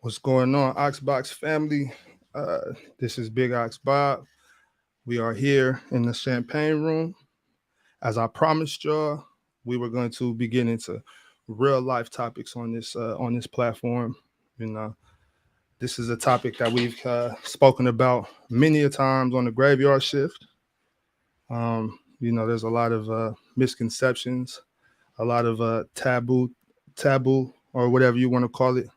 What's going on, Oxbox family? This is Big Ox Bob. We are here in the champagne room. As I promised y'all, we were going to be getting into real life topics on this platform. You know, this is a topic that we've spoken about many a times on the graveyard shift. There's a lot of misconceptions, a lot of taboo, or whatever you want to call it.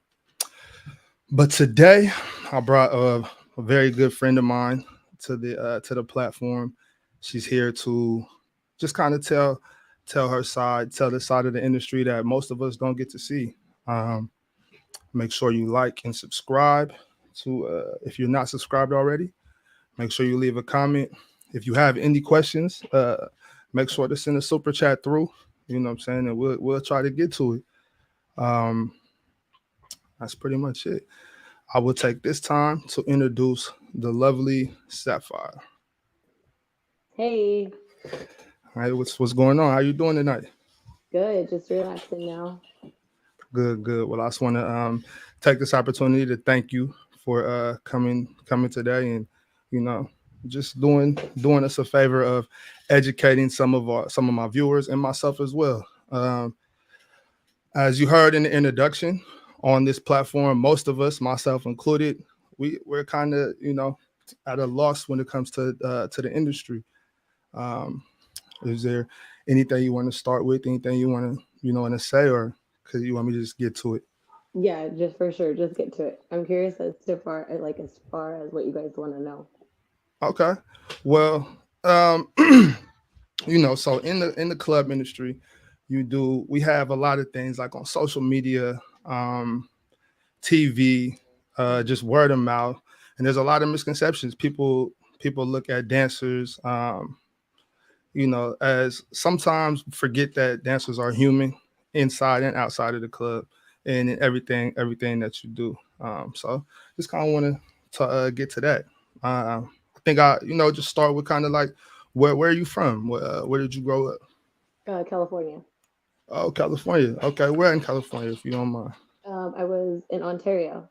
But today, I brought a very good friend of mine to the platform. She's here to just kind of tell her side, tell the side of the industry that most of us don't get to see. Um, Make sure you like and subscribe to if you're not subscribed already. Make sure you leave a comment. If you have any questions, make sure to send a super chat through. You know what I'm saying, and we'll try to get to it. Um, that's pretty much it. I will take this time to introduce the lovely Sapphire. Hey, All right, what's going on? How you doing tonight? good. Just relaxing now. Good, good. Well, I just want to take this opportunity to thank you for coming today, and you know, just doing us a favor of educating some of my viewers and myself as well. As you heard in the introduction, on this platform, most of us, myself included, we're kind of at a loss when it comes to the industry. Um, is there anything you want to start with? Anything you want to want to say, or could you want me to just get to it? Yeah, just for sure. Just get to it. I'm curious as far as what you guys want to know. Okay. Well, um, so in the club industry, we have a lot of things like on social media, um, TV, just word of mouth, and there's a lot of misconceptions. People look at dancers, as sometimes forget that dancers are human inside and outside of the club, and in everything that you do. So just kind of want to get to that. I think just start with kind of like where are you from? Where did you grow up? California. Oh, California. Okay, where in California, if you don't mind? I was in Ontario,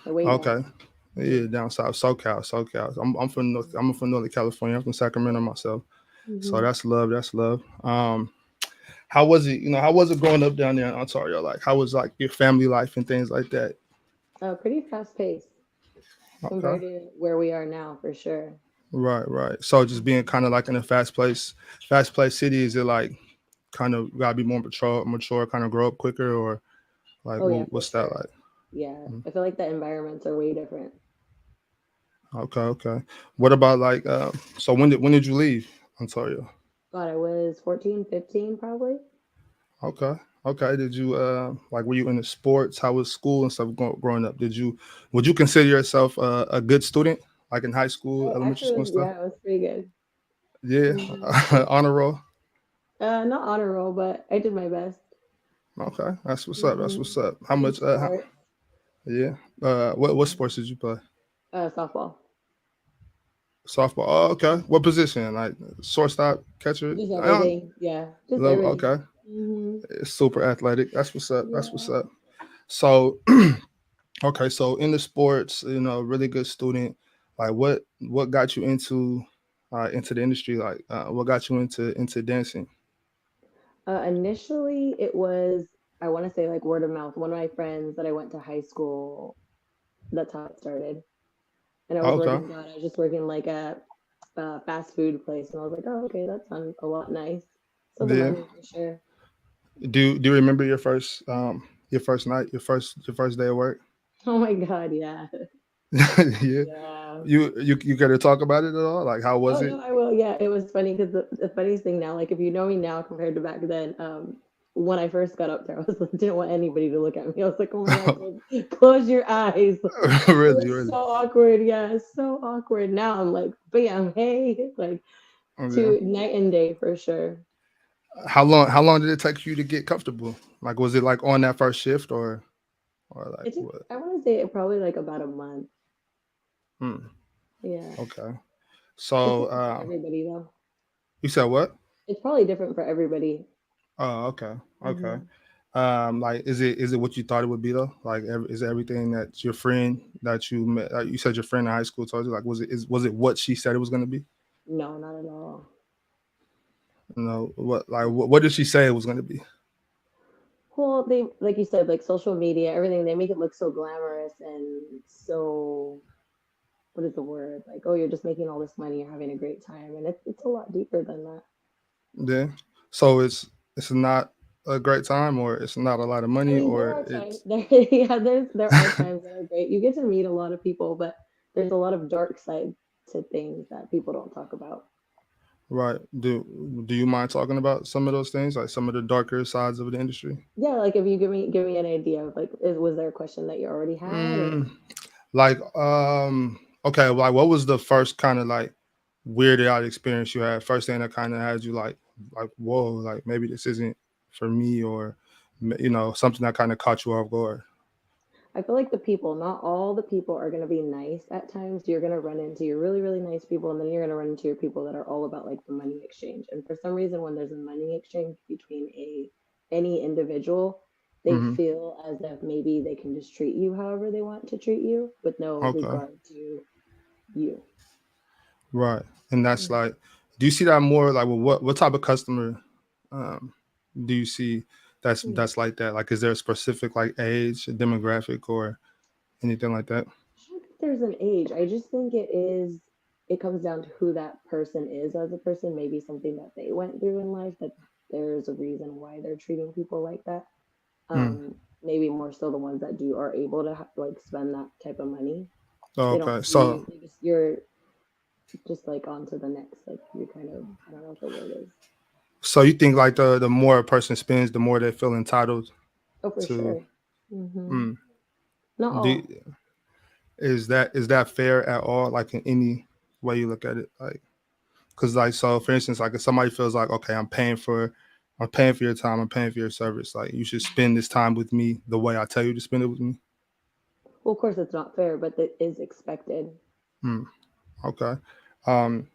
the way north. Okay. Yeah, down south, SoCal. I'm from Northern California. I'm from Sacramento myself. So Mm-hmm. that's love. That's love. How was it? How was it growing up down there in Ontario? Like, how was like your family life and things like that? Pretty fast paced Okay. compared to where we are now, for sure. Right, right. So just being kind of like in a fast place city, is it like kind of gotta be more mature, kind of grow up quicker, or like Oh yeah, for what's that sure. like? Yeah, Mm. I feel like the environments are way different. Okay, okay. What about like so when did you leave Ontario? God, I was 14, 15 probably. Okay. Okay. Did you like were you into sports? How was school and stuff growing up? Would you consider yourself a good student like in high school, Oh, elementary actually, school and stuff? yeah, it was pretty good. Yeah. Hmm. Honor roll. Not honor roll, but I did my best. Okay. That's what's up. That's Hmm. what's up. How In much sports, yeah. What sports did you play? softball, Softball. Oh, okay. What position? Like shortstop, catcher? just I don't everything. Yeah, just love everything. okay. Hmm. It's super athletic. That's what's up. That's what's Yeah. up. So okay, so in the sports, really good student. Like what got you into the industry? Like what got you into dancing? Initially, it was, I want to say, like word of mouth. One of my friends that I went to high school, that's how it started. And I was Okay. working, God, I was just working like a fast food place, and I was like, oh, okay, that sounds a lot nice. So the Yeah. money for sure. Do you remember your first night, your first day of work? Oh my God, yeah, Yeah. yeah. You got to talk about it at all? Like how Oh was it? no, I will. Yeah, it was funny because the funniest thing now, like if you know me now compared to back then, when I first got up there, I was like, didn't want anybody to look at me. I was like, oh my God, close your eyes. It Really, was really. so awkward. Yeah, it's so awkward. Now I'm like, bam, hey, like Oh, yeah. to night and day for sure. How long did it take you to get comfortable? Like was it like on that first shift or like It took, what? I want to say it probably like about a month. Hmm. Yeah, Okay. it's So different for everybody though. you said what? It's probably different for everybody. Oh, okay. Okay. Hmm. Like, is it what you thought it would be though? Like, is it everything that your friend that you met? You said your friend in high school told you. Like, was it what she said it was going to be? No, not at all. No, what did she say it was going to be? Well, they, like you said, like social media, everything, they make it look so glamorous and so, what is the word? Like, oh, you're just making all this money, you're having a great time, and it's a lot deeper than that. Yeah. So it's not a great time, or it's not a lot of I money, mean, there or are times it's there, yeah, there are times that are great. You get to meet a lot of people, but there's a lot of dark side to things that people don't talk about. right. Do you mind talking about some of those things, like some of the darker sides of the industry? Yeah, like if you give me an idea of like, was there a question that you already had, or Mm, like okay, like what was the first kind of like weirded out experience you had? First thing that kind of had you like whoa, like maybe this isn't for me, or something that kind of caught you off guard. I feel like the people, not all the people are going to be nice at times. You're going to run into your really, really nice people, and then you're going to run into your people that are all about like the money exchange. And for some reason, when there's a money exchange between any individual, they Hmm. feel as if maybe they can just treat you however they want to treat you with no Okay. regard to you. Right. And that's Mhm. like, do you see that more like with what type of customer um do you see that's like that? Like, is there a specific like age, demographic, or anything like that? I don't think there's an age. I just think it comes down to who that person is as a person, maybe something that they went through in life, that there's a reason why they're treating people like that. Mm. Maybe more so the ones that do are able to like spend that type of money. Oh, They don't okay. see, So you're just like on to the next, like you kind of, I don't know what the word is. you think like the more a person spends, the more they feel entitled Oh, for to. sure. Hmm. Mm. Not Do, all. is that fair at all? Like in any way you look at it, like because like so for instance, like if somebody feels like okay, I'm paying for your time, I'm paying for your service, like you should spend this time with me the way I tell you to spend it with me. Well, of course it's not fair, but it is expected. Mm. Okay. Um,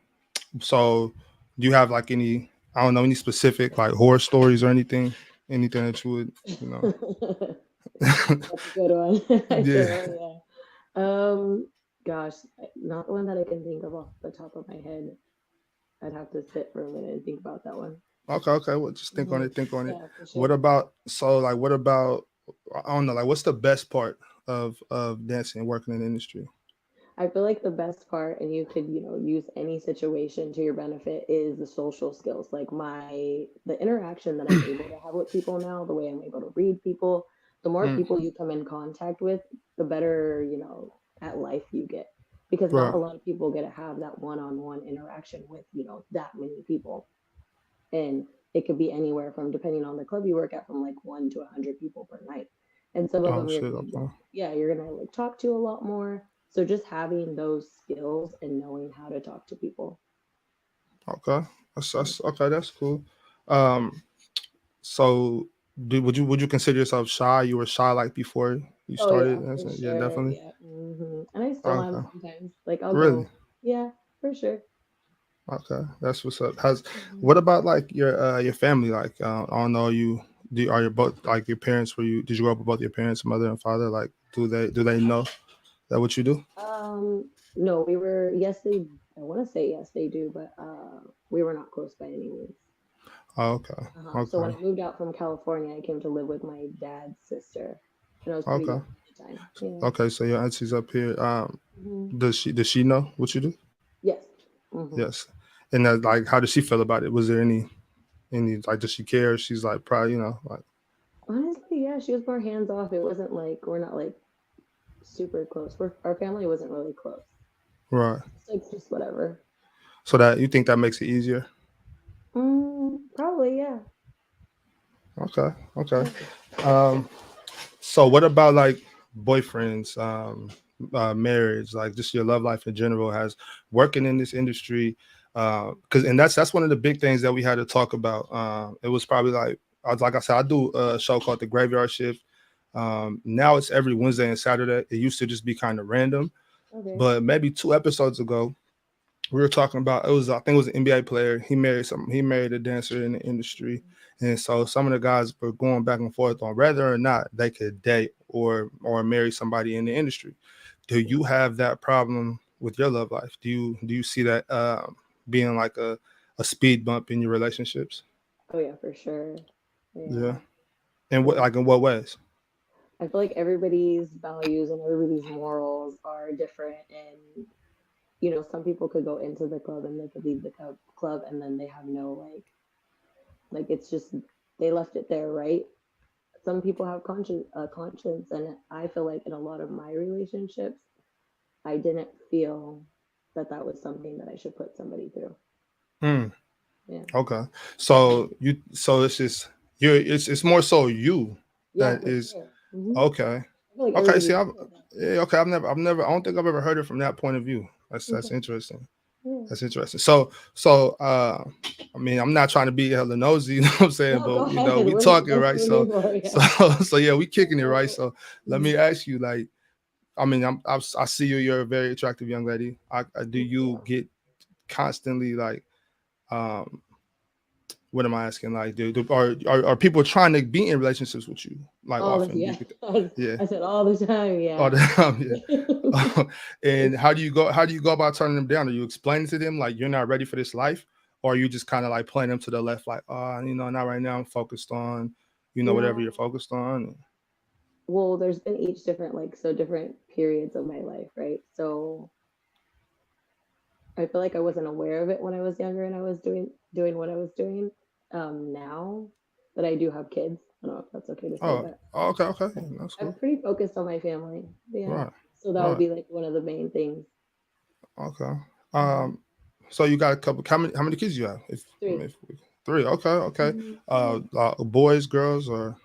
so do you have like any, I don't know, any specific like horror stories or anything that you would, you know? That's a good one. I Yeah. said, oh yeah. Gosh, not one that I can think of off the top of my head. I'd have to sit for a minute and think about that one. Okay. Okay. Well, just think on Hmm. it. Think on it. Yeah, for What sure. about what about? I don't know. Like, what's the best part of dancing and working in the industry? I feel like the best part, and you could, use any situation to your benefit, is the social skills. Like the interaction that I'm able to have with people now, the way I'm able to read people, the more Mm, people you come in contact with, the better, at life you get. Because not right. a lot of people get to have that one-on-one interaction with, that many people. And it could be anywhere from, depending on the club you work at, from like 1 to 100 people per night. And some of Oh them you're shit. gonna Okay. yeah, you're gonna like talk to a lot more. So just having those skills and knowing how to talk to people. Okay. That's okay. That's cool. Um. So, would you consider yourself shy? You were shy like before you Oh yeah, started? for Yeah, sure. definitely. Yeah. And I still am Okay. sometimes. Like I'll Really? go, yeah, for sure. Okay, that's what's up. Has Hmm. What about like your family? Like, I don't know, are your both like your parents? Did you grow up with both your parents, mother and father? Like, do they know that what you do? No, we were, yes, I want to say yes, they do, but we were not close by any means. Oh, okay, So when okay, I moved out from California, I came to live with my dad's sister, and I was pretty okay, young at the time. Yeah. okay. So your auntie's up here. Hmm. Does she know what you do? Yes. Hmm. Yes. And that, like, how does she feel about it? Was there any like, does she care? She's like probably like Honestly, yeah, she was more hands off. It wasn't like we're not like super close. Our family wasn't really close. right. It's like just whatever. So that you think that makes it easier? Probably, yeah. Okay, okay. Yeah. Um, So what about like boyfriends, marriage, like just your love life in general? Has working in this industry, because and that's one of the big things that we had to talk about. It was probably like I said, I do a show called The Graveyard Shift. Now it's every Wednesday and Saturday. It used to just be kind of random, Okay. but maybe 2 episodes ago we were talking about, I think it was an NBA player. He married a dancer in the industry, And so some of the guys were going back and forth on whether or not they could date or marry somebody in the industry. Do you have that problem with your love life? Do you see that being like a speed bump in your relationships? Oh yeah, for sure. Yeah. Yeah. And what, Yeah. like, in what ways? I feel like everybody's values and everybody's morals are different, and some people could go into the club and they could leave the club and then they have no like it's just they left it there, right? Some people have conscience, and I feel like in a lot of my relationships, I didn't feel that that was something that I should put somebody through. Hmm. Yeah. Okay. Mhm. So it's just it's more so you Yeah, that for is sure. okay. I feel like Okay. See, everybody I've feels like that. yeah, okay. I don't think I've ever heard it from that point of view. That's Okay. interesting. Yeah. That's interesting. So I mean, I'm not trying to be hella nosy, you know what I'm saying, No, go but ahead. we talking, That's right? what we're here So for. so Yeah. so yeah, we kicking it, right? So let Mhm. me ask you, like, I mean, I see you. You're a very attractive young lady. Do Thank you you. get constantly like, um, what am I asking? Like, are people trying to be in relationships with you? Like, All the often? yeah. Yeah, I said all the time. all Yeah. the time. Yeah. And how do you go about turning them down? Are you explaining to them like you're not ready for this life, or are you just kind of like playing them to the left, like, oh, not right now. I'm focused on, whatever you're Well, focused on. well, there's been each different different periods of my life, right? So I feel like I wasn't aware of it when I was younger and I was doing what I was doing. Now that I do have kids, I don't know if that's okay to say Oh, that. okay, okay, yeah, that's I'm cool. pretty focused on my family. Yeah. Right, So that would right, be like one of the main things. okay. Hmm. Um, so you got a couple. How many kids you have? Three. If three, okay, okay. Yeah. Boys, girls, or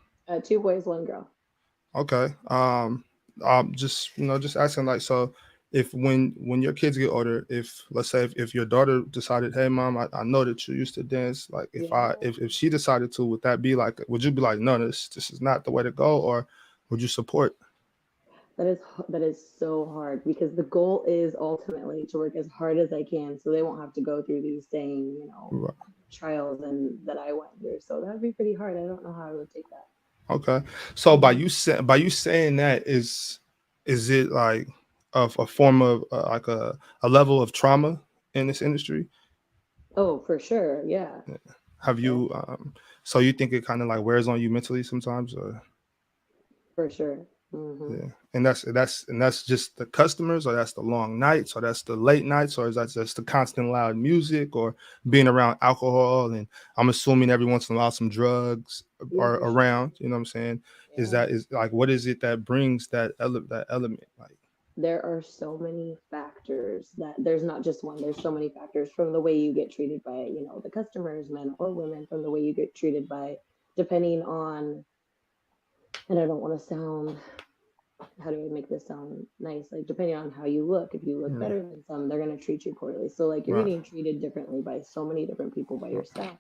Two boys, one girl. okay. Just just asking, like, so if when your kids get older, if let's say if your daughter decided, hey mom, I know that you used to dance, like Yeah. if she decided to, would that be like, would you be like, no, this is not the way to go, or would you support? That is so hard because the goal is ultimately to work as hard as I can so they won't have to go through these same, Right. trials and that I went through. So that would be pretty hard. I don't know how I would take that. Okay. So Hmm. by you saying that, is it like a form of like a level of trauma in this industry? Oh, for sure. Yeah. Have Yeah, you so you think it kind of like wears on you mentally sometimes, or for sure. Hmm. yeah, and that's just the customers, or that's the long nights, or that's the late nights, or is that just the constant loud music, or being around alcohol, and I'm assuming every once in a while some drugs Yeah, are for sure. around, you know what I'm saying? Yeah. Is like, what is it that brings that element, like? There are so many factors that there's not just one. There's so many factors from the way you get treated by, the customers, men or women, from the way you get treated by, depending on, and I don't want to sound, how do I make this sound nice? Like, depending on how you look, if you look Yeah, better than some, they're going to treat you poorly. So, like, you're right. getting treated differently by so many different people by your staff.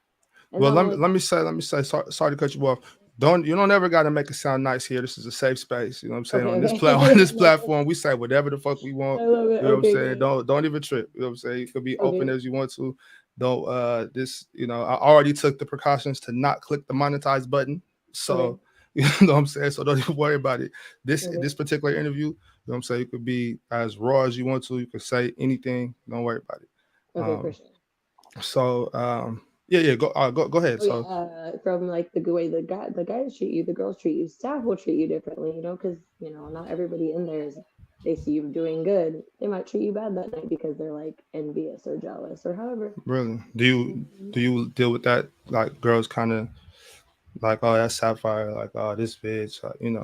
And Well, not only that, let me say, sorry to cut you off. Don't You don't ever got to make it sound nice here. This is a safe space. You know what I'm saying? okay, On this on okay. this No, platform, we say whatever the fuck we want. I love it. You know what I'm Okay, saying? good. Don't even trip. You know what I'm saying? You could be open Okay, as you want to. Don't this. I already took the precautions to not click the monetize button. okay, So you know what I'm saying? So don't even worry about it. okay, This particular interview, you know what I'm saying? You could be as raw as you want to. You could say anything. Don't worry about it. okay, for Um, sure. yeah, yeah, go ahead. Oh yeah, So from like the way the guys treat you, the girls treat you, staff will treat you differently, because not everybody in there is. They see you doing good, they might treat you bad that night because they're like envious or jealous or however. really, Mhm. do you deal with that? Like, girls kind of like, oh, that's Sapphire, like, oh, this bitch,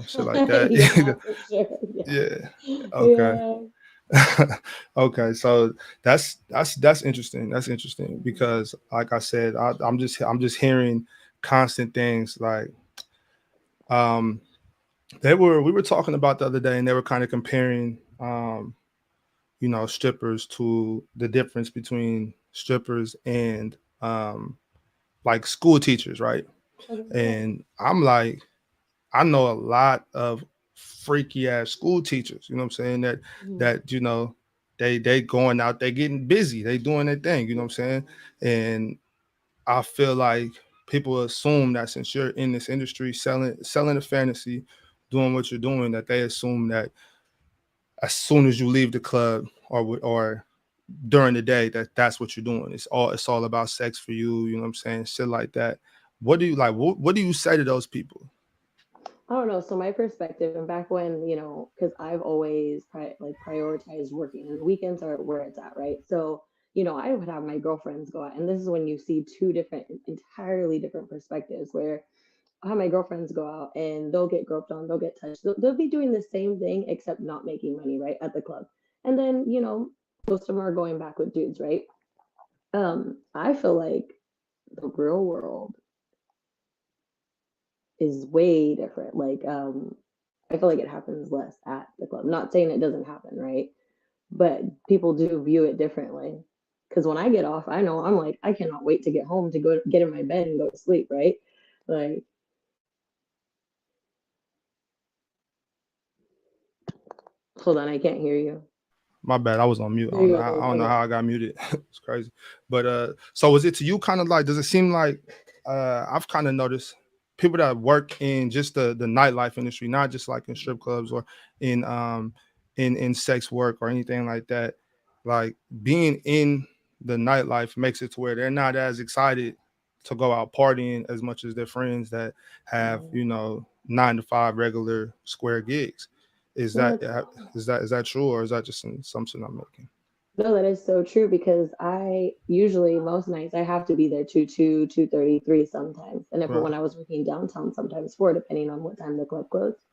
shit like that. Yeah, for sure. Yeah, Yeah. Okay. yeah. Okay. So that's interesting. That's interesting Mhm. because, like I said, I'm just hearing constant things like, um we were talking about the other day, and they were kind of comparing, strippers, to the difference between strippers and, like, school teachers, right? Okay, yeah. And I'm like, I know a lot of freaky ass school teachers, you know what I'm saying? Mhm. That they going out, they getting busy, they doing their thing, you know what I'm Yeah. saying? And I feel like people assume that since you're in this industry selling a fantasy, doing what you're doing, that they assume that as soon as you leave the club or during the day that that's what you're doing. It's all about sex for you. You know what I'm saying? Shit like that. What do you like? What do you say to those people? I don't know. So my perspective, and back when, because I've always prioritized working, and the weekends are where it's at, right? So, I would have my girlfriends go out, and this is when you see two different, entirely different perspectives. Where I have my girlfriends go out, and they'll get groped on, they'll get touched, they'll be doing the same thing except not making money, right, at the club. And then, most of them are going back with dudes, right? I feel like the real world is way different. I feel like it happens less at the club. Not saying it doesn't happen, right? But people do view it differently. Because when I get off, I know I'm like, I cannot wait to get home to go get in my bed and go to sleep, right? Like, hold on, I can't hear you. My bad, I was on mute. I There don't know. you I go. don't know Okay. how I got muted. It's crazy. But so is it to you kind of like? Does it seem like I've kind of noticed people that work in just the nightlife industry, not just like in strip clubs or in in sex work or anything like that. Like being in the nightlife makes it to where they're not as excited to go out partying as much as their friends that have Mm. 9 to 5 regular square gigs. Is No, that that's is that true, or is that just an assumption I'm making? no, that is so true because I usually most nights I have to be there 2:30, 3 sometimes. And if Right. when I was working downtown, sometimes 4, depending on what time the club closed.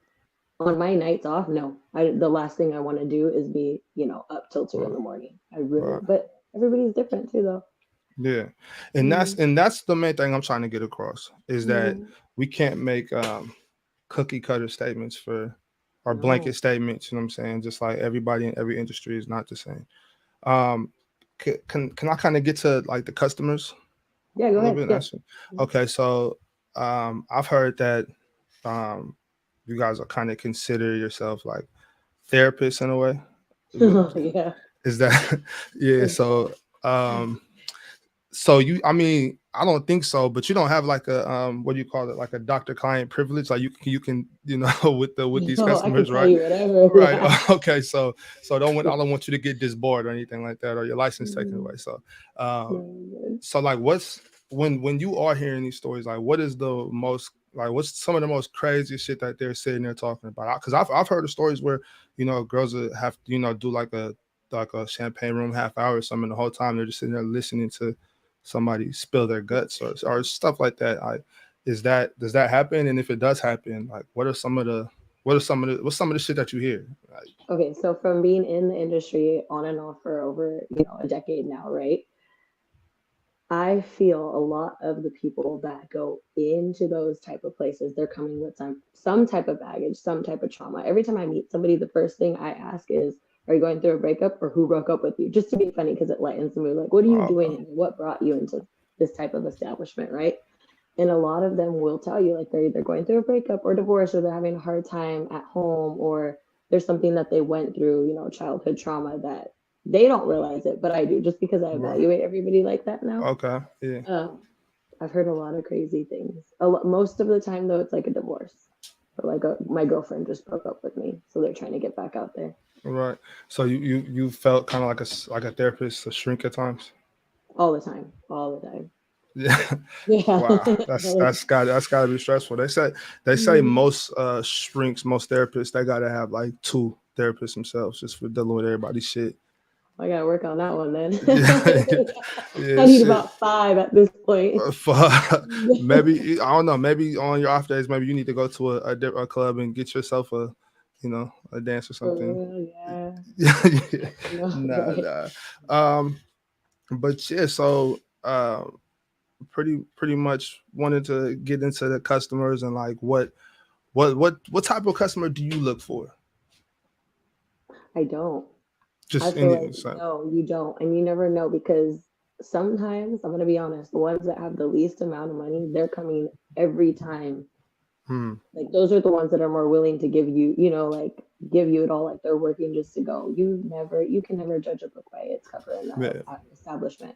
On my nights off, no. The last thing I want to do is be, up till 2 in Right. the morning. I really, Right. but everybody's different too, though. Yeah. And that's Mm-hmm. and that's the main thing I'm trying to get across is that Mm-hmm. we can't make cookie cutter statements for or blanket No. statements. You know what I'm saying? Just like everybody in every industry is not the same. Um, can I kind of get to like the customers Yeah, go a little ahead. bit? Yeah. Actually, okay. So I've heard that um, you guys are kind of consider yourself like therapists in a way. Oh, yeah. Is that yeah? For So sure. um, so I mean, I don't think so, but you don't have like a what do you call it, like a doctor client privilege, like you can with these No, I can customers, tell right? you whatever. Right. Yeah. Okay. So I don't want you to get disbarred or anything like that, or your license taken Mm-hmm. away. So, um, No, so like, what's when you are hearing these stories, like, what is the most like, what's some of the most craziest shit that they're sitting there talking about? Because I've heard of stories where girls that have to, do like a champagne room half hour or something. The whole time they're just sitting there listening to somebody spill their guts or stuff like that. Does that happen? And if it does happen, like, what's some of the shit that you hear? Like, okay, so from being in the industry on and off for over, a decade now, right? I feel a lot of the people that go into those type of places, they're coming with some type of baggage, some type of trauma. Every time I meet somebody, the first thing I ask is, "Are you going through a breakup or who broke up with you?" Just to be funny because it lightens the mood. Like, what are you okay, doing and what brought you into this type of establishment, right? And a lot of them will tell you like they're either going through a breakup or divorce or they're having a hard time at home or there's something that they went through, childhood trauma that they don't realize it, but I do just because I right, evaluate everybody like that now. okay, yeah, Um, I've heard a lot of crazy things. Most of the time though, it's like a divorce or like my girlfriend just broke up with me, so they're trying to get back out there right. So you felt kind of like like a therapist, a shrink at times. all the time, all the time. Yeah. Yeah. Wow, that's gotta be stressful. They say Mhm. most shrinks, most therapists, they gotta have like two therapists themselves just for dealing with everybody's shit. I gotta work on that one then. Yeah, yeah, I need shit. about 5 at this point. Maybe I don't know. Maybe on your off days, maybe you need to go to a club and get yourself a dance or For something. real, yeah. Yeah, No, nah, right. nah. But yeah, so pretty much wanted to get into the customers and like what type of customer do you look for? I don't. I Just feel any like so, no, you don't, and you never know because sometimes I'm gonna be honest, the ones that have the least amount of money, they're coming every time. hmm, Like those are the ones that are more willing to give you, like give you it all. Like they're working just to go. You can never judge a book by its cover in that yeah, establishment.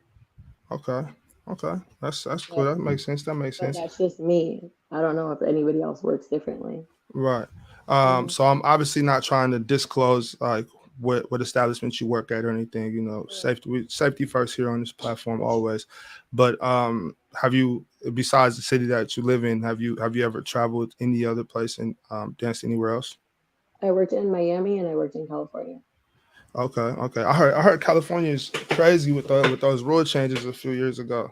okay. Okay, that's cool. But That makes sense. That makes but sense. that's just me. I don't know if anybody else works differently. Right. Mhm. So I'm obviously not trying to disclose like what establishment you work at or anything. You know, Right. safety first here on this platform always. But have you, besides the city that you live in, have you ever traveled any other place and danced anywhere else? I worked in Miami and I worked in California. Okay, okay. I heard California is crazy with those rule changes a few years ago.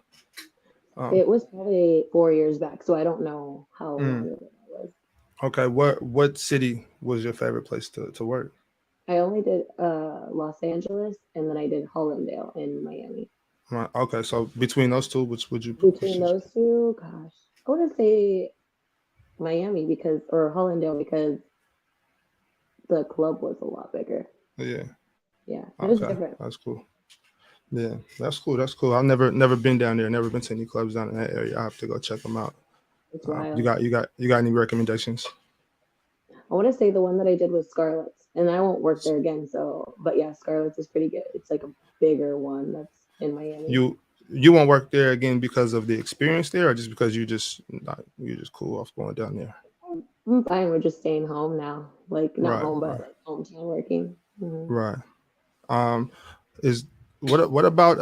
Um, It was probably 4 years back, so I don't know how long mm, ago that was. okay. What city was your favorite place to work? I only did Los Angeles and then I did Hollandale in Miami. Right. Okay. So between those two, which Between those two, gosh, I want to say Miami because or Hollandale because the club was a lot bigger. yeah. Yeah, it was Okay. different. That's cool. Yeah, that's cool. That's cool. I've never been down there. Never been to any clubs down in that area. I have to go check them out. It's You wild. got any recommendations? I want to say the one that I did was Scarlett's, and I won't work there again. So, but yeah, Scarlett's is pretty good. It's like a bigger one that's in Miami. You won't work there again because of the experience there, or just because you just cool off going down there? I'm fine with just staying home now, like not Right. home, but Right. like hometown working. Right. Um, is what about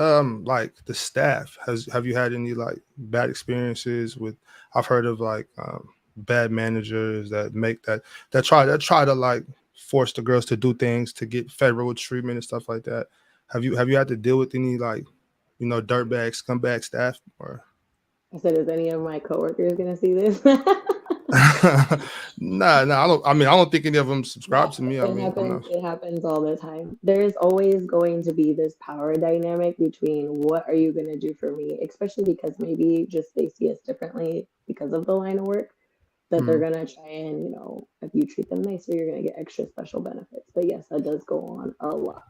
like the staff? Have you had any like bad experiences with? I've heard of like bad managers that try to like force the girls to do things to get favorable treatment and stuff like that. Have you had to deal with any like dirtbag scumbag staff or? I said, is any of my coworkers gonna see this? Nah, I don't. I mean, I don't think any of them subscribe No, to me. I it mean, I'm happens. not. It happens all the time. There's always going to be this power dynamic between what are you going to do for me, especially because maybe just they see us differently because of the line of work that they're Mm, going to try and, if you treat them nicer, you're going to get extra special benefits. But yes, that does go on a lot.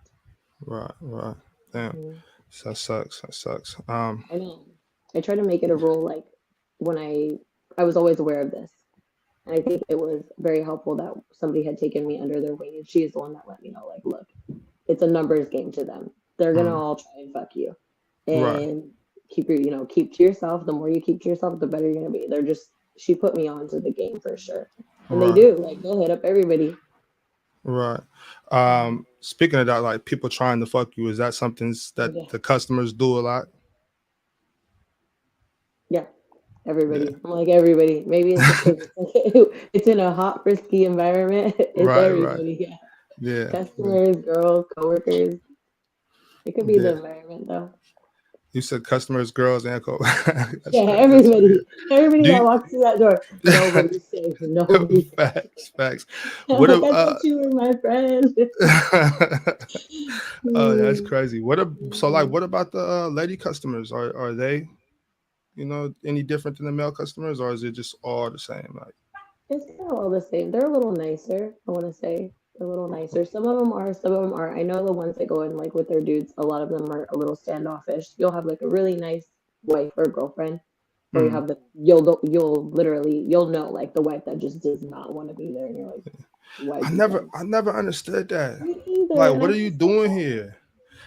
right, right. Damn, Mhm. so that sucks. That sucks. I know. I try to make it a rule like when I was always aware of this. And I think it was very helpful that somebody had taken me under their wing and she is the one that let me know like, look, it's a numbers game to them. They're gonna Mm, all try and fuck you. right, And keep to yourself. The more you keep to yourself, the better you're gonna be. She put me onto the game for sure. And they right, do, like they'll hit up everybody. right. Mhm. Speaking of that, like people trying to fuck you, is that something that Yeah. the customers do a lot? Yeah. Yeah. Everybody. I'm like everybody. Maybe it's just because it's like it's in a hot, frisky environment. It's Right, right. everybody. Yeah. Yeah, yeah, Customers, girls, coworkers. It could be the yeah. environment though. You said customers, girls, and co. That's Yeah, crazy. That's crazy. everybody. Everybody Do that you? walks through that door. Nobody's safe. Nobody's safe. Facts, facts. I'm What like, a I thought you were my friend. Oh, that's Hmm. crazy. So like what about the lady customers? Are they, any different than the male customers, or is it just all the same? Like, It's kind of all the same. They're a little nicer, I want to say. They're a little nicer. Some of them are, some of them aren't. I know the ones that go in like with their dudes, a lot of them are a little standoffish. You'll have like a really nice wife or girlfriend, or you mm, have you'll know like the wife that just does not want to be there, and you're like, why'd you come? I never understood that. Me either, Like, and I what are you just don't doing know. here?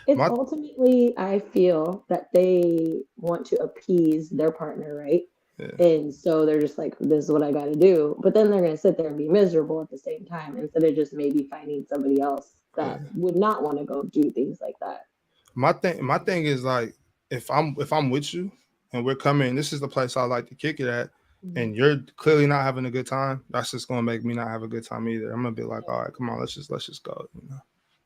It's My ultimately, I feel that they want to appease their partner, right? Yeah, And so they're just like, this is what I got to do. But then they're going to sit there and be miserable at the same time instead of just maybe finding somebody else that yeah. would not want to go do things like that. My thing is like if I'm with you and we're coming, this is the place I like to kick it at, Mhm. and you're clearly not having a good time. That's just gonna make me not have a good time either. I'm gonna be like, Yeah. all right, come on, let's just go.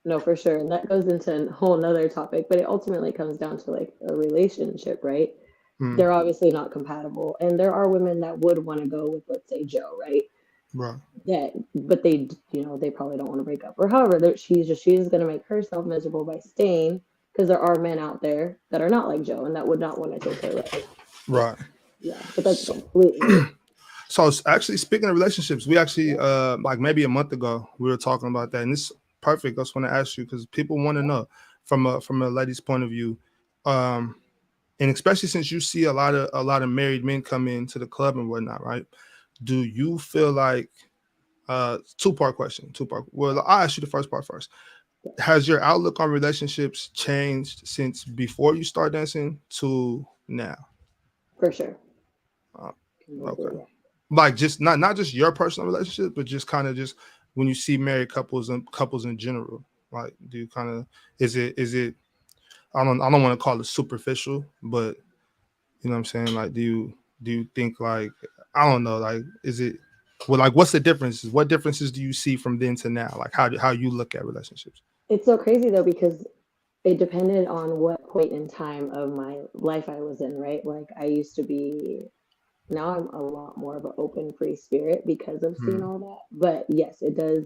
No, for sure. And that goes into a whole nother topic, but it ultimately comes down to like a relationship, right? Mm, They're obviously not compatible. And there are women that would want to go with, let's say, Joe, right? right. That but they probably don't want to break up or however she's going to make herself miserable by staying because there are men out there that are not like Joe and that would not want to take her life. Right. Yeah, but that's So, completely. actually, speaking of relationships, we actually Yeah, like maybe a month ago we were talking about that, and it's perfect. I just want to ask you because people want to yeah. know from a lady's point of view, um, and especially since you see a lot of married men come into the club and whatnot, right? Do you feel like two-part question, two-part? Well, I'll ask you the first part first. Has your outlook on relationships changed since before you start dancing to now? for sure. Uh, okay. Completely. Like just not just your personal relationship, but just kind of just when you see married couples and couples in general. Like, do you kind of is it? I don't want to call it superficial, but you know what I'm saying. Like, do you think like I don't know, like is it? Well, like, what's the differences? What differences do you see from then to now? Like, how you look at relationships? It's so crazy though because it depended on what point in time of my life I was in, right? Like I used to be, now I'm a lot more of an open, free spirit because of seeing Hmm. all that. But yes, it does.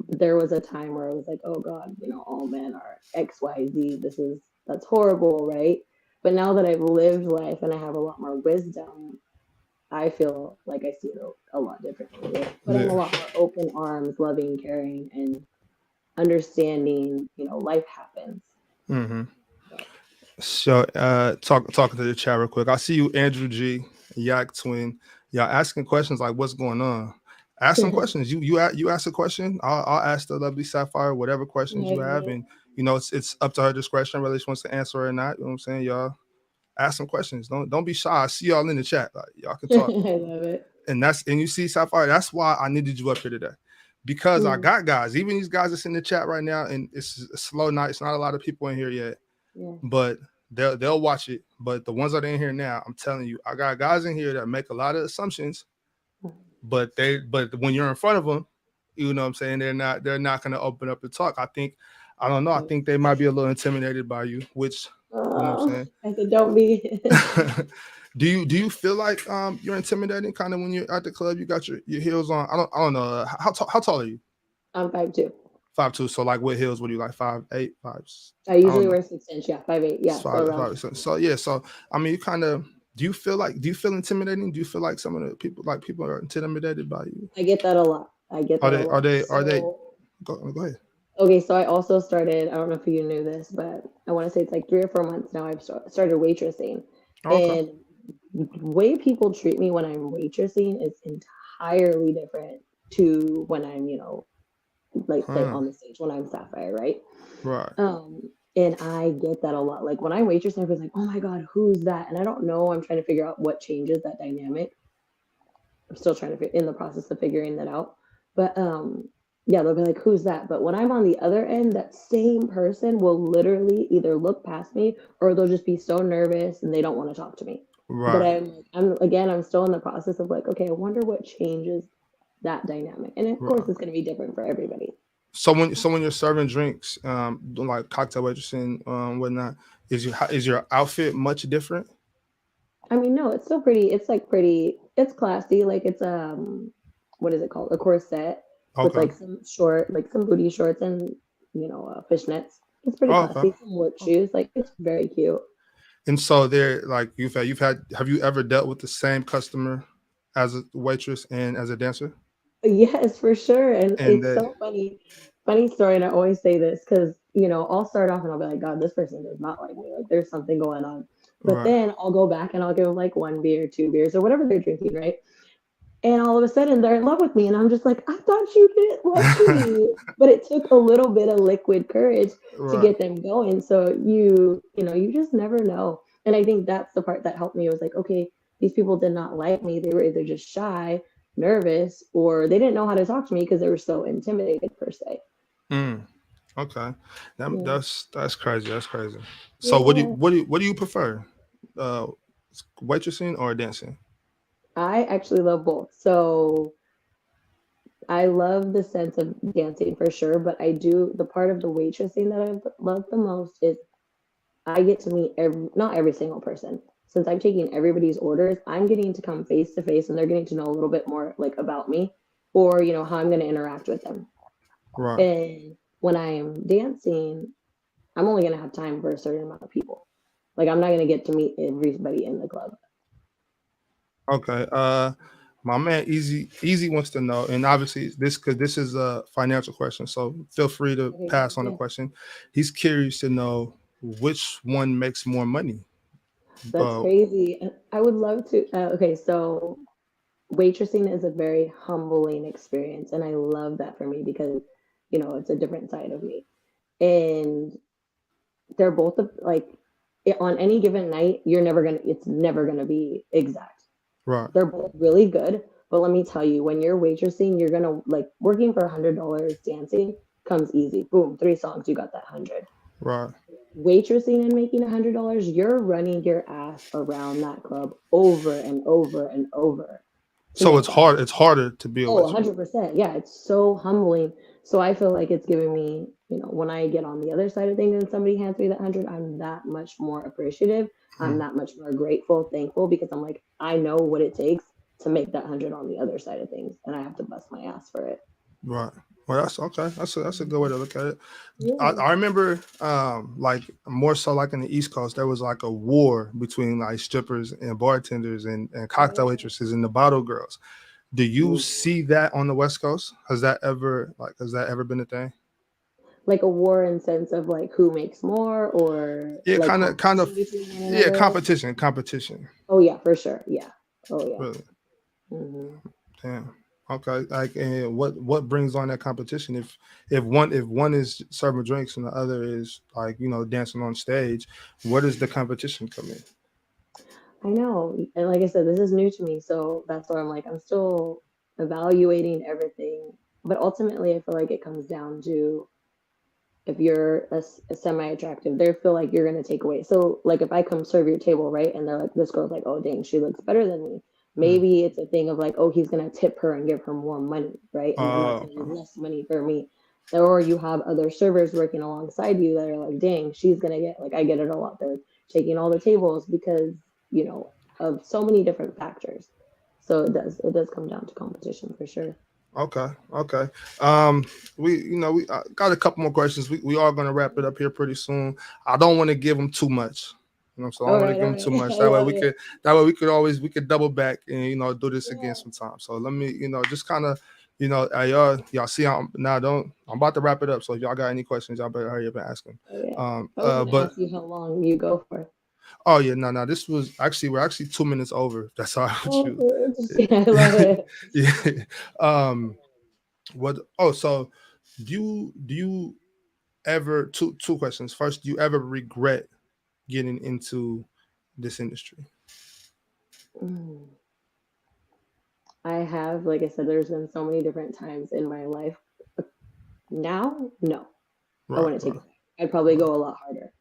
There was a time where I was like, oh God, all men are XYZ. That's horrible, right? But now that I've lived life and I have a lot more wisdom, I feel like I see it a lot differently, right? But I'm a Yeah. lot more open arms, loving, caring, and understanding, life happens. Hmm. But So, talking to the chat real quick. I see you, Andrew G, Yak Twin. Y'all asking questions like, "What's going on?" Ask some questions. You ask a question. I'll ask the lovely Sapphire whatever questions you have, right. and it's up to her discretion whether she wants to answer or not. You know what I'm saying, y'all? Ask some questions. Don't be shy. I see y'all in the chat. Like, y'all can talk. I love it. And you see Sapphire. That's why I needed you up here today, because I Mm, got guys. Even these guys that's in the chat right now, and it's a slow night. It's not a lot of people in here yet, yeah. but they'll watch it. But the ones that are in here now, I'm telling you, I got guys in here that make a lot of assumptions, but when you're in front of them, you know what I'm saying, they're not going to open up and talk. I don't know. I Right. think they might be a little intimidated by you, which you know what I'm Oh, saying. I said, don't be. Do you feel like you're intimidating kind of when you're at the club? You got your heels on. I don't know how tall are you? I'm 5'2". 5'2". So like with heels, what do you like? 5'8", 5? I I don't usually know. wear 6 inch. Yeah, 5'8". It's Yeah, so five, around five. So yeah. So I mean, you kind of do you feel intimidating? Do you feel like some of the people are intimidated by you? I get that a lot. I get Are that a they? Are lot. they? Are they? So, Go ahead. okay, so I also started, I don't know if you knew this, but I want to say it's like 3 or 4 months now I've started waitressing. Oh, okay. And the way people treat me when I'm waitressing is entirely different to when I'm, like say Huh. on the stage when I'm Sapphire, right? Right. Um, and I get that a lot. Like when I'm waitressing, everybody's like, "Oh my God, who's that?" And I don't know. I'm trying to figure out what changes that dynamic. I'm still trying to in the process of figuring that out. But yeah, they'll be like, "Who's that?" But when I'm on the other end, that same person will literally either look past me or they'll just be so nervous and they don't want to talk to me. But Right. I'm still in the process of like, okay, I wonder what changes that dynamic. And of course, Right. it's going to be different for everybody. So when you're serving drinks, doing like cocktail waitressing, whatnot, is your outfit much different? I mean, no, it's still pretty. It's like pretty. It's classy. Like it's what is it called? A corset with Okay. like some short, like some booty shorts and fishnets. It's pretty Oh, okay. classy. Some work shoes. Like it's very cute. And so there, like have you ever dealt with the same customer as a waitress and as a dancer? Yes, for sure. And And it's they so funny. Funny story. And I always say this because I'll start off and I'll be like, God, this person does not like me. Like there's something going on. But right. then I'll go back and I'll give them like one beer, two beers, or whatever they're drinking, right? And all of a sudden they're in love with me. And I'm just like, I thought you didn't like me. But it took a little bit of liquid courage to Right. get them going. So you just never know. And I think that's the part that helped me. It was like, okay, these people did not like me. They were either just shy, nervous, or they didn't know how to talk to me because they were so intimidated per se. Mm, okay. Yeah. That's crazy. That's crazy. So Yeah. what do you prefer? Uh, waitressing or dancing? I actually love both. So I love the sense of dancing for sure, but I do the part of the waitressing that I love the most is I get to meet not every single person. Since I'm taking everybody's orders, I'm getting to come face to face and they're getting to know a little bit more like about me or, how I'm going to interact with them. Right. And when I'm dancing, I'm only going to have time for a certain amount of people. Like I'm not going to get to meet everybody in the club. Okay. My man Easy wants to know, and obviously this is a financial question, so feel free to Okay. pass on the Yeah. question. He's curious to know which one makes more money. That's Uh, crazy. I would love to. Okay. So waitressing is a very humbling experience. And I love that for me because, it's a different side of me. and they're both like on any given night, it's never gonna be exact. Right. They're both really good, but let me tell you, when you're waitressing, you're gonna like working for $100 dancing comes easy. Boom, 3 songs, you got that 100. Right. Waitressing and making $100, you're running your ass around that club over and over and over to So make it's that. hard. It's harder to be a Oh, waitress. 100%. Yeah, it's so humbling. So I feel like it's giving me, when I get on the other side of things and somebody hands me that 100, I'm that much more appreciative. I'm Mm, that much more grateful, thankful, because I'm like, I know what it takes to make that 100 on the other side of things, and I have to bust my ass for it. right. Well, that's okay. That's a good way to look at it. Yeah. I remember like more so like in the East Coast, there was like a war between like strippers and bartenders and Yeah. cocktail waitresses and the bottle girls. Do you Mhm. see that on the West Coast? Has that ever been a thing? Like a war in sense of like who makes more or Yeah, like kind competition of between one yeah, another. competition. Oh yeah, for sure. Yeah. Oh yeah. Really. Hmm. Damn. Okay. Like, and what brings on that competition? If one is serving drinks and the other is like dancing on stage, where does the competition come in? I know. And like I said, this is new to me. So that's why I'm like, I'm still evaluating everything. But ultimately, I feel like it comes down to if you're a semi-attractive, they feel like you're going to take away. So, like, if I come serve your table, right, and they're like, this girl's like, oh, dang, she looks better than me. Hmm. Maybe it's a thing of like, oh, he's going to tip her and give her more money, right? And I'm not taking Okay. less money for me. Or you have other servers working alongside you that are like, dang, she's going to get, like, I get it a lot. They're taking all the tables because, you know, of so many different factors. So it does come down to competition for sure. Okay. Okay. Um, we got a couple more questions. We are gonna wrap it up here pretty soon. I don't want to give them too much. So I don't want to give All them too right. much. I love it. That way we could double back and do this again Yeah. sometime. So let me just kind of y'all see now don't I'm about to wrap it up. So if y'all got any questions, y'all better hurry up and ask them. Oh yeah. I was gonna But ask you how long you go for. oh yeah, no, this was actually we're actually 2 minutes over. That's all right with Oh, you. okay, interesting. I love it. Yeah. Um. What? Oh, so do you ever two questions. First, do you ever regret getting into this industry? Mm. I have, like I said, there's been so many different times in my life. Now, no, I Right, wouldn't take right, it back. I'd probably right. go a lot harder.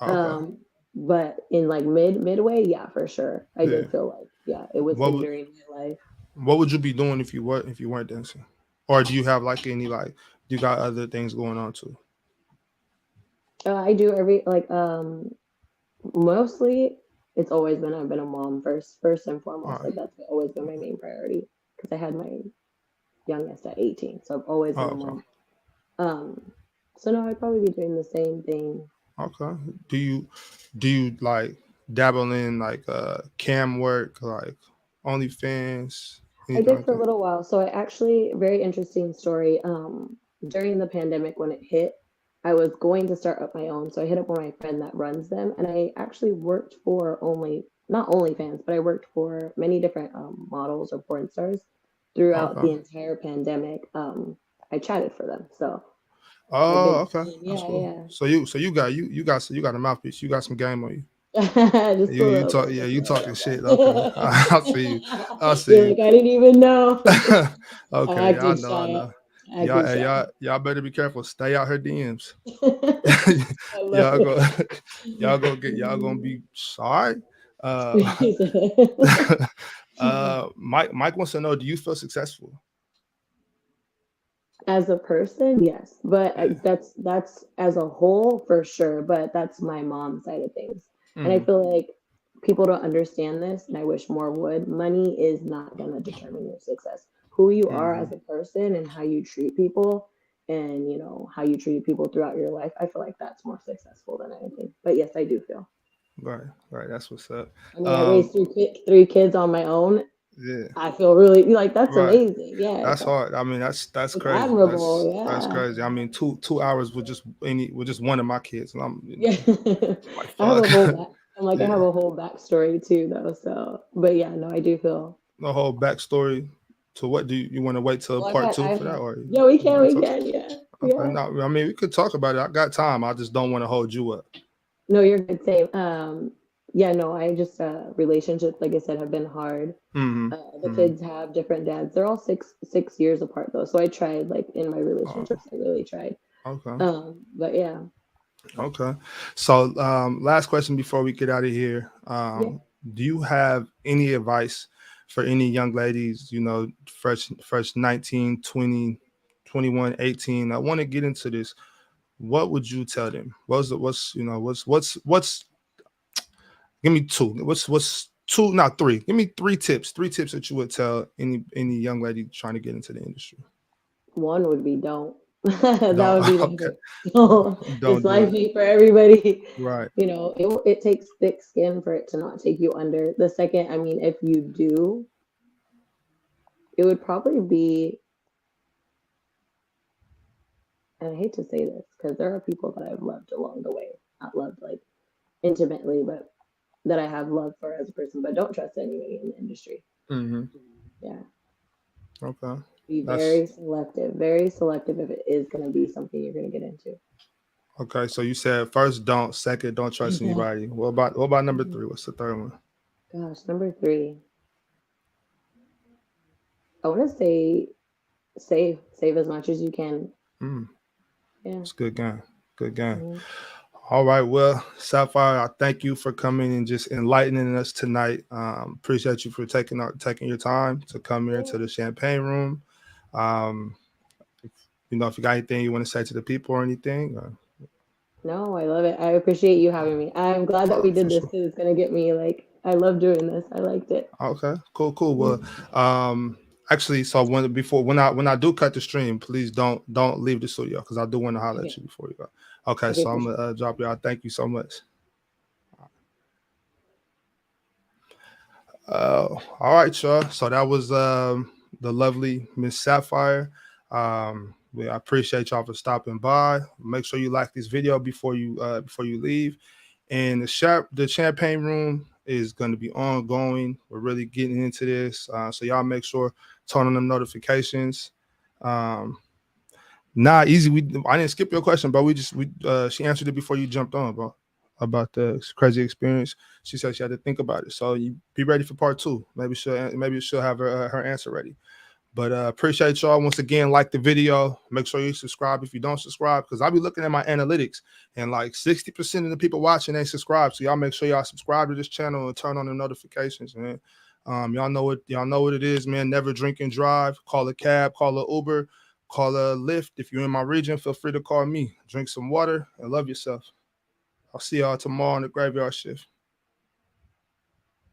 Okay. Um, but in like midway, yeah, for sure. I Yeah. did feel like, yeah, it was What would hindering my life. what would you be doing if you weren't dancing? Or do you have like any like you got other things going on too? I do every like mostly it's always been I've been a mom first and All foremost. right. Like that's always been my main priority because I had my youngest at 18, so I've always Oh, been a okay. mom. Um, so no, I'd probably be doing the same thing. Okay. Do you like dabble in like cam work, like OnlyFans, I anything did like for a that? little while. So I actually, very interesting story. During the pandemic when it hit, I was going to start up my own. So I hit up with my friend that runs them, and I actually worked for not OnlyFans, but I worked for many different models or porn stars throughout Okay. the entire pandemic. I chatted for them, so I've Oh, been okay. chilling. That's Yeah, cool. yeah. So you got a mouthpiece. You got some game on you. Just a You little talk bit, yeah, just a you little talking shit. Okay. I see you. I bit. see You're you. like, I didn't even know. I Okay, yeah, acted I shy. know. I acted shy. Y'all better be careful. Stay out her DMs. I love y'all go it. y'all gonna be sorry. Uh Mike wants to know, do you feel successful? As a person, yes, but Yeah. that's as a whole for sure. But that's my mom's side of things, and I Mm, feel like people don't understand this, and I wish more would. Money is not going to determine your success. Who you are as mm. a person and how you treat people, and how you treat people throughout your life. I feel like that's more successful than anything. But yes, I do feel. Right, right. That's what's up. I mean, I raised Um, three kids on my own. yeah, I feel really like that's right. amazing. Yeah, That's hard. I mean, that's it's crazy. admirable. That's Yeah. crazy. I mean, 2 hours with just one of my kids, and I'm Yeah. like I have fuck. a whole back. I'm like, I Yeah, have a whole backstory too, though. So, but yeah, no, I do feel. the whole backstory. To what do you want to wait till Well, part two I've for that, had. or Yeah, we you can, want we to talk? can. Yeah. Okay. Yeah. No, I mean we could talk about it. I got time. I just don't want to hold you up. No, you're good. Same. Yeah, no, I just relationships, like I said, have been hard. Mm-hmm. The Mm-hmm. kids have different dads. They're all six years apart though. So I tried, like in my Oh, relationships, I really tried. okay. But yeah, Okay. So, last question before we get out of here. yeah. Do you have any advice for any young ladies, fresh 19, 20, 21, 18? I want to get into this. What would you tell them? What's give me two. What's two, not three. Give me three tips that you would tell any young lady trying to get into the industry. One would be don't. That Don't would be my okay. first. Don't. This Don't do life it. ain't for everybody. Right. It takes thick skin for it to not take you under. The second, I mean, if you do, it would probably be, and I hate to say this because there are people that I've loved along the way, not loved like intimately, but that I have love for as a person, but don't trust anybody in the industry. Mm-hmm. Yeah. Okay. Be That's very selective if it is going to be something you're going to get into. Okay, so you said first don't, second don't trust Yeah. anybody. What about number Mhm. three? What's the third one? Gosh, number three, I want to say save as much as you can. Mm, Yeah. it's a good game. Good game. Hmm. All right, well, Sapphire, I thank you for coming and just enlightening us tonight. Appreciate you for taking your time to come here to Yeah. the champagne room. Um, if you got anything you want to say to the people or anything, No, I love it. I appreciate you having me. I'm glad that we did for this sure. because it's going to get me like, I love doing this. I liked it. Okay, cool. Well, Mhm. actually, so when I do cut the stream, please don't leave the studio because I do want to holler at Okay. you before you go. Okay, Okay, so for I'm sure. gonna drop y'all. Thank you so much. All right, y'all. So that was the lovely Miss Sapphire. I appreciate y'all for stopping by. Make sure you like this video before you leave. And the champagne room is going to be ongoing. We're really getting into this, so y'all make sure turn on them notifications. Um, Nah, easy. I didn't skip your question, but she answered it before you jumped on, bro. About the crazy experience. She said she had to think about it. So you be ready for part two. Maybe she'll have her answer ready. But appreciate y'all once again. Like the video. Make sure you subscribe if you don't subscribe, because I'll be looking at my analytics and like 60% of the people watching ain't subscribed. So y'all make sure y'all subscribe to this channel and turn on the notifications, man. Y'all know what it is, man. Never drink and drive. Call a cab. Call a Uber. Call a Lyft. If you're in my region, feel free to call me. Drink some water and love yourself. I'll see y'all tomorrow on the graveyard shift.